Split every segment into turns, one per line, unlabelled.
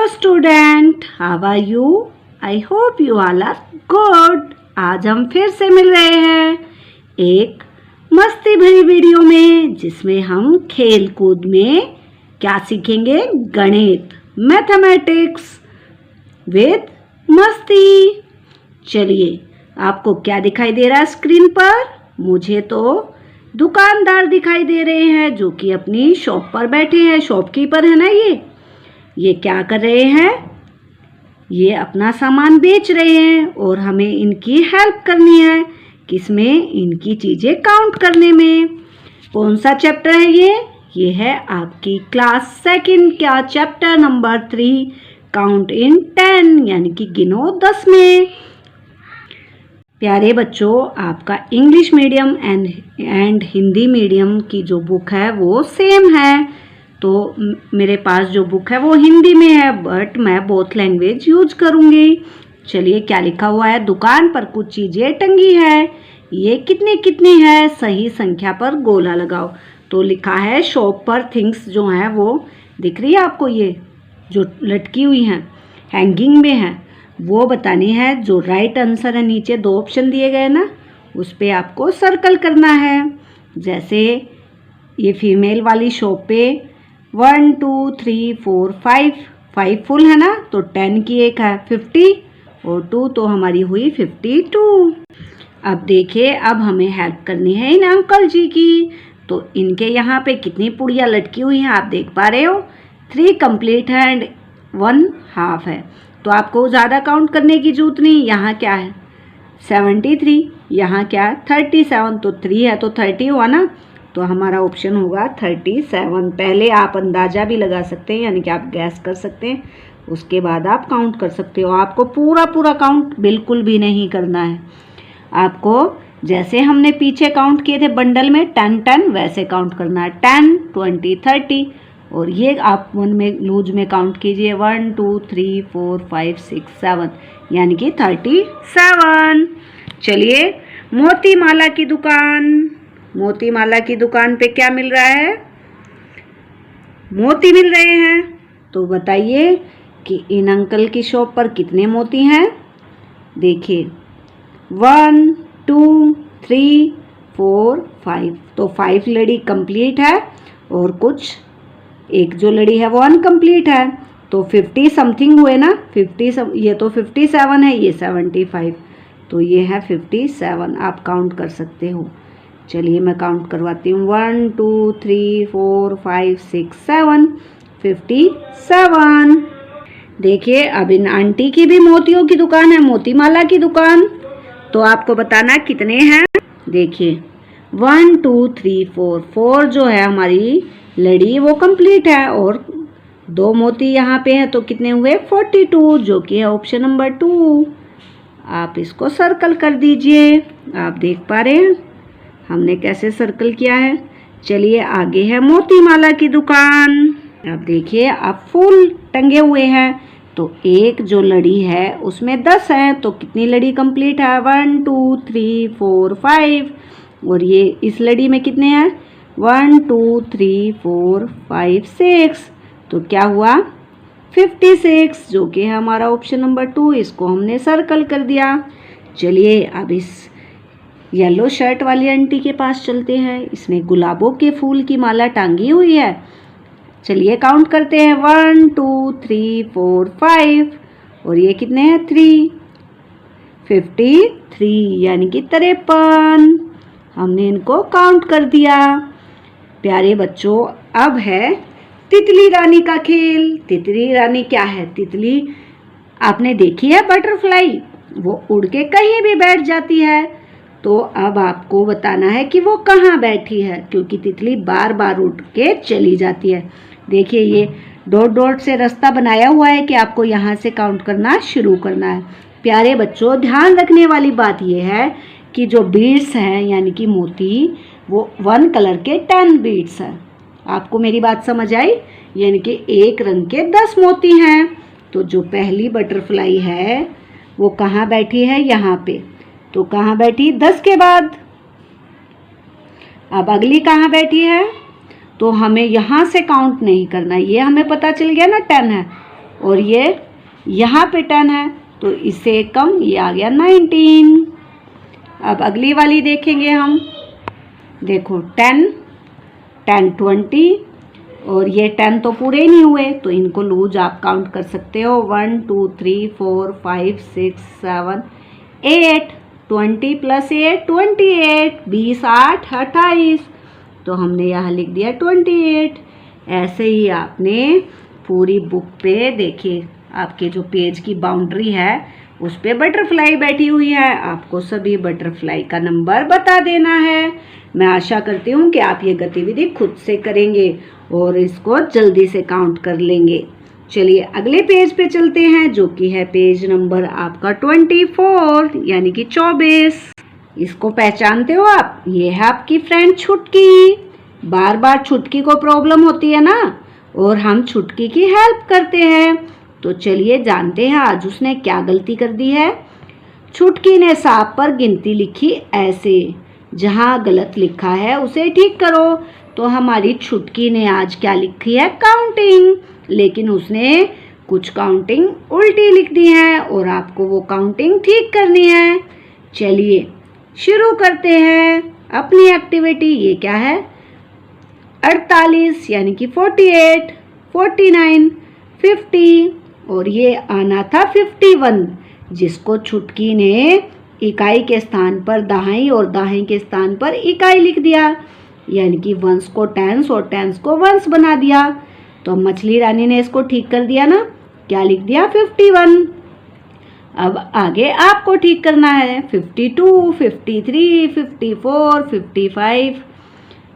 Hello student, how are you? I hope you all are good. आज हम फिर से मिल रहे हैं एक मस्ती भरी वीडियो में, जिसमें हम खेल कूद में क्या सीखेंगे? गणित, मैथमेटिक्स विद मस्ती। चलिए, आपको क्या दिखाई दे रहा है स्क्रीन पर? मुझे तो दुकानदार दिखाई दे रहे हैं जो कि अपनी शॉप पर बैठे हैं। शॉपकीपर है ना ये क्या कर रहे हैं? ये अपना सामान बेच रहे हैं और हमें इनकी हेल्प करनी है। किसमें? इनकी चीज़ें काउंट करने में। कौन सा चैप्टर है ये है आपकी क्लास सेकंड का चैप्टर नंबर 3, काउंट इन 10, यानी कि गिनो 10 में। प्यारे बच्चों, आपका English medium and Hindi medium की जो बुक है वो सेम है। तो मेरे पास जो बुक है वो हिंदी में है, बट मैं बोथ लैंग्वेज यूज करूँगी। चलिए, क्या लिखा हुआ है? दुकान पर कुछ चीज़ें टंगी है। ये कितनी कितनी है? सही संख्या पर गोला लगाओ। तो लिखा है शॉप पर थिंग्स जो हैं वो दिख रही है आपको, ये जो लटकी हुई हैं हैंगिंग में है, वो बतानी है। जो राइट आंसर है, नीचे 2 ऑप्शन दिए गए ना, उस पर आपको सर्कल करना है। जैसे ये फीमेल वाली शॉप पे 1 2 3 4 5 फुल है ना, तो 10 की एक है 50 और 2 तो हमारी हुई 52। अब देखिए, अब हमें हेल्प करनी है इन अंकल जी की। तो इनके यहाँ पे कितनी पुड़िया लटकी हुई हैं आप देख पा रहे हो? 3 कंप्लीट है एंड 1 हाफ है। तो आपको ज़्यादा काउंट करने की जरूरत नहीं। यहाँ क्या है? 73। यहाँ क्या है? 37। तो 3 है तो 30 हुआ ना, तो हमारा ऑप्शन होगा 37। पहले आप अंदाज़ा भी लगा सकते हैं, यानी कि आप गैस कर सकते हैं, उसके बाद आप काउंट कर सकते हो। आपको पूरा काउंट बिल्कुल भी नहीं करना है। आपको जैसे हमने पीछे काउंट किए थे बंडल में 10 वैसे काउंट करना है, 10 20 30। और ये आप वन में लूज में काउंट कीजिए 1 2 3 4 5 6 7, यानी कि 37। चलिए, मोतीमाला की दुकान। मोतीमाला की दुकान पे क्या मिल रहा है? मोती मिल रहे हैं। तो बताइए कि इन अंकल की शॉप पर कितने मोती हैं? देखिए 1 2 3 4 5। तो 5 लड़ी कंप्लीट है और कुछ एक जो लड़ी है वो अनकम्प्लीट है। तो 50 समथिंग हुए ना, 50 ये तो 57 है, ये 75, तो ये है 57। आप काउंट कर सकते हो। चलिए, मैं काउंट करवाती हूँ 1 2 3 4 5 6 7 57। देखिए, अब इन आंटी की भी मोतियों की दुकान है, मोतीमाला की दुकान। तो आपको बताना कितने हैं। देखिए 1 2 3 4 जो है हमारी लड़ी वो कंप्लीट है और 2 मोती यहाँ पे है, तो कितने हुए? 42, जो कि है ऑप्शन नंबर 2। आप इसको सर्कल कर दीजिए। आप देख पा रहे हैं हमने कैसे सर्कल किया है। चलिए, आगे है मोतीमाला की दुकान। अब देखिए, अब फूल टंगे हुए हैं, तो एक जो लड़ी है उसमें 10 है, तो कितनी लड़ी कंप्लीट है? 1 2 3 4 5। और ये इस लड़ी में कितने हैं? 1 2 3 4 5 6। तो क्या हुआ? 56, जो कि है हमारा ऑप्शन नंबर 2। इसको हमने सर्कल कर दिया। चलिए, अब इस येलो शर्ट वाली आंटी के पास चलते हैं। इसमें गुलाबों के फूल की माला टांगी हुई है। चलिए, काउंट करते हैं 1 2 3 4 5। और ये कितने हैं? 3 53, यानी कि 53। हमने इनको काउंट कर दिया। प्यारे बच्चों, अब है तितली रानी का खेल। तितली रानी क्या है? तितली आपने देखी है बटरफ्लाई, वो उड़ के कहीं भी बैठ जाती है। तो अब आपको बताना है कि वो कहाँ बैठी है, क्योंकि तितली बार बार उड़ के चली जाती है। देखिए, ये डॉट डॉट से रास्ता बनाया हुआ है कि आपको यहाँ से काउंट करना शुरू करना है। प्यारे बच्चों, ध्यान रखने वाली बात यह है कि जो बीड्स हैं, यानी कि मोती, वो 1 कलर के 10 बीड्स हैं। आपको मेरी बात समझ आई? यानी कि एक रंग के 10 मोती हैं। तो जो पहली बटरफ्लाई है वो कहाँ बैठी है? यहाँ पे। तो कहाँ बैठी? 10 के बाद। अब अगली कहाँ बैठी है? तो हमें यहाँ से काउंट नहीं करना, ये हमें पता चल गया ना 10 है। और ये यहाँ पे 10 है, तो इससे कम ये आ गया 19। अब अगली वाली देखेंगे हम। देखो 10, 10, 20 और ये 10 तो पूरे नहीं हुए, तो इनको लूज आप काउंट कर सकते हो। 1 2 3 4 5 6 7 8, 20 + 8 28, 20 8 28, तो हमने यहाँ लिख दिया 28। ऐसे ही आपने पूरी बुक पे देखिए, आपके जो पेज की बाउंड्री है उस पे बटरफ्लाई बैठी हुई है, आपको सभी बटरफ्लाई का नंबर बता देना है। मैं आशा करती हूँ कि आप ये गतिविधि खुद से करेंगे और इसको जल्दी से काउंट कर लेंगे। चलिए अगले पेज पे चलते हैं, जो कि है पेज नंबर आपका 24 यानी कि 24। इसको पहचानते हो आप? ये है आपकी फ्रेंड छुटकी। बार बार छुटकी को प्रॉब्लम होती है ना, और हम छुटकी की हेल्प करते हैं। तो चलिए जानते हैं आज उसने क्या गलती कर दी है। छुटकी ने सांप पर गिनती लिखी ऐसे, जहाँ गलत लिखा है उसे ठीक करो। तो हमारी छुटकी ने आज क्या लिखी है? काउंटिंग, लेकिन उसने कुछ काउंटिंग उल्टी लिख दी है और आपको वो काउंटिंग ठीक करनी है। चलिए शुरू करते हैं अपनी एक्टिविटी। ये क्या है? 48 यानी कि 48, 49, 50 और ये आना था 51, जिसको छुटकी ने इकाई के स्थान पर दहाई और दहाई के स्थान पर इकाई लिख दिया, यानी कि वंस को टेंस और टेंस को वंस बना दिया। तो मछली रानी ने इसको ठीक कर दिया ना, क्या लिख दिया? 51। अब आगे आपको ठीक करना है। 52, 53, 54, 55,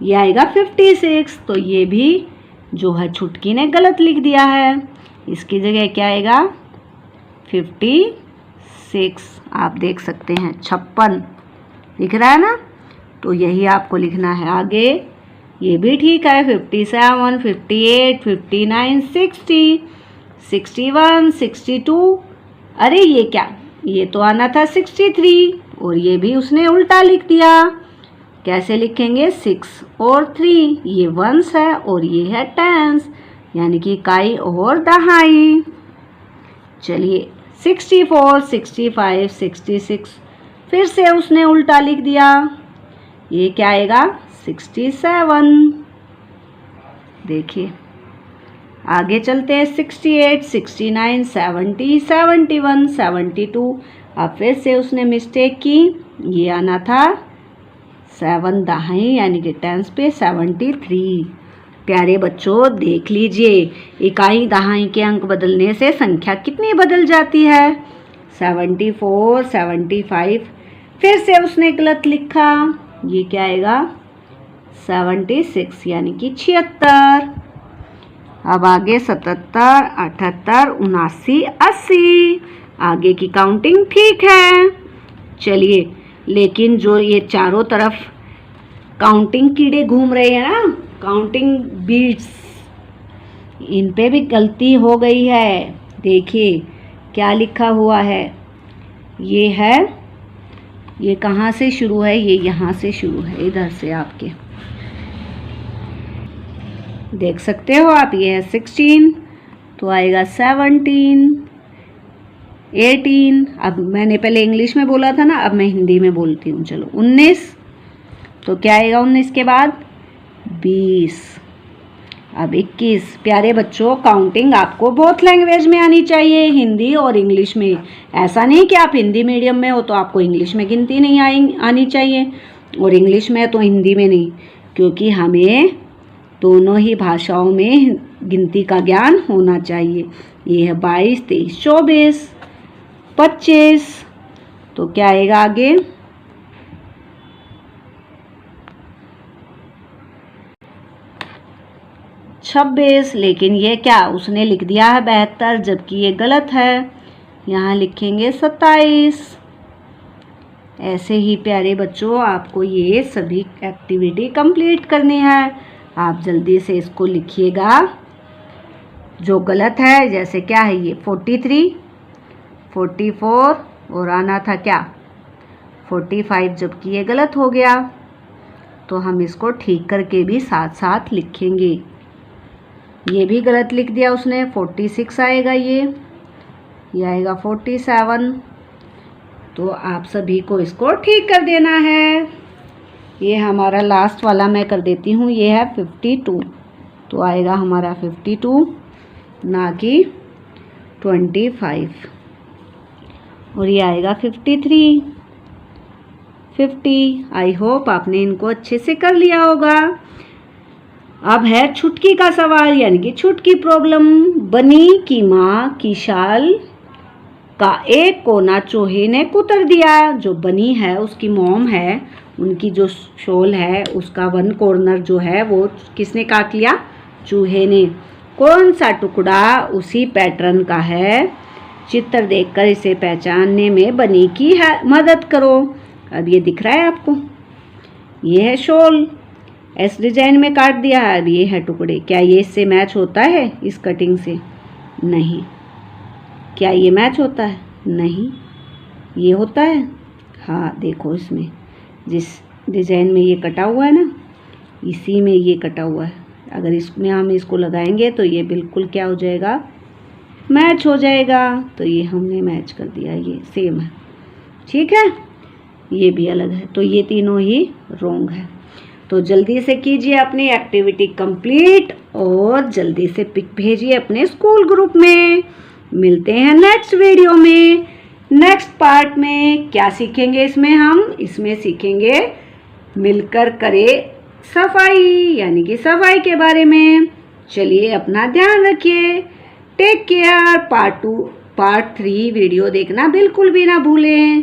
ये आएगा 56। तो ये भी जो है छुटकी ने गलत लिख दिया है, इसकी जगह क्या आएगा? 56। आप देख सकते हैं 56 लिख रहा है ना, तो यही आपको लिखना है आगे। ये भी ठीक है। 57, 58, 59, 60, 61, 62। अरे ये क्या, ये तो आना था 63 और ये भी उसने उल्टा लिख दिया। कैसे लिखेंगे? 6 और 3, ये वंस है और ये है टेंस, यानी कि इकाई और दहाई। चलिए 64, 65, 66, फिर से उसने उल्टा लिख दिया। ये क्या आएगा? 67। देखिए आगे चलते हैं। 68, 69, 70, 71, 72। अब फिर से उसने मिस्टेक की, ये आना था 7 दहाई यानी कि टेंस पे 73। प्यारे बच्चों देख लीजिए, इकाई दहाई के अंक बदलने से संख्या कितनी बदल जाती है? 74, 75, फिर से उसने गलत लिखा, ये क्या आएगा? 76 यानी कि 76। अब आगे 77, 78, 79, 80। आगे की काउंटिंग ठीक है। चलिए, लेकिन जो ये चारों तरफ काउंटिंग कीड़े घूम रहे हैं ना, काउंटिंग बीट्स, इन पे भी गलती हो गई है। देखिए क्या लिखा हुआ है, ये है, ये कहाँ से शुरू है? ये यहाँ से शुरू है, इधर से आपके देख सकते हो आप। ये है 16, तो आएगा 17, 18। अब मैंने पहले इंग्लिश में बोला था ना, अब मैं हिंदी में बोलती हूँ। चलो 19, तो क्या आएगा 19 के बाद? 20। अब 21। प्यारे बच्चों काउंटिंग आपको बोथ लैंग्वेज में आनी चाहिए, हिंदी और इंग्लिश में। ऐसा नहीं कि आप हिंदी मीडियम में हो तो आपको इंग्लिश में गिनती नहीं आनी चाहिए और इंग्लिश में तो हिंदी में नहीं, क्योंकि हमें दोनों ही भाषाओं में गिनती का ज्ञान होना चाहिए। ये है 22, 23, 24, 25, तो क्या आएगा आगे? 26। लेकिन ये क्या, उसने लिख दिया है 72, जबकि ये गलत है। यहाँ लिखेंगे 27। ऐसे ही प्यारे बच्चों आपको ये सभी एक्टिविटी कंप्लीट करनी है। आप जल्दी से इसको लिखिएगा जो गलत है। जैसे क्या है ये 43, 44 और आना था क्या 45, जबकि ये गलत हो गया। तो हम इसको ठीक करके भी साथ साथ लिखेंगे। ये भी गलत लिख दिया उसने, 46 आएगा ये आएगा 47। तो आप सभी को इसको ठीक कर देना है। ये हमारा लास्ट वाला मैं कर देती हूँ, ये है 52, तो आएगा हमारा 52 ना कि 25। और ये आएगा 53, 50। आई होप आपने इनको अच्छे से कर लिया होगा। अब है छुटकी का सवाल, यानी कि छुटकी प्रॉब्लम। बनी की माँ की शाल का एक कोना चूहे ने कुतर दिया। जो बनी है, उसकी मॉम है, उनकी जो शॉल है उसका वन कॉर्नर जो है वो किसने काट लिया? चूहे ने। कौन सा टुकड़ा उसी पैटर्न का है? चित्र देखकर इसे पहचानने में बनी की मदद करो। अब ये दिख रहा है आपको, ये है शॉल, इस डिजाइन में काट दिया है। अब ये है टुकड़े, क्या ये इससे मैच होता है? इस कटिंग से नहीं। क्या ये मैच होता है? नहीं। ये होता है? हाँ, देखो इसमें जिस डिजाइन में ये कटा हुआ है ना, इसी में ये कटा हुआ है। अगर इसमें हम इसको लगाएंगे तो ये बिल्कुल क्या हो जाएगा? मैच हो जाएगा। तो ये हमने मैच कर दिया, ये सेम है। ठीक है, ये भी अलग है, तो ये तीनों ही रॉन्ग है। तो जल्दी से कीजिए अपनी एक्टिविटी कंप्लीट और जल्दी से पिक भेजिए अपने स्कूल ग्रुप में। मिलते हैं नेक्स्ट वीडियो में। नेक्स्ट पार्ट में क्या सीखेंगे? इसमें सीखेंगे मिलकर करे सफाई, यानी कि सफाई के बारे में। चलिए, अपना ध्यान रखिए। Take care. पार्ट 3 वीडियो देखना बिल्कुल भी ना भूलें।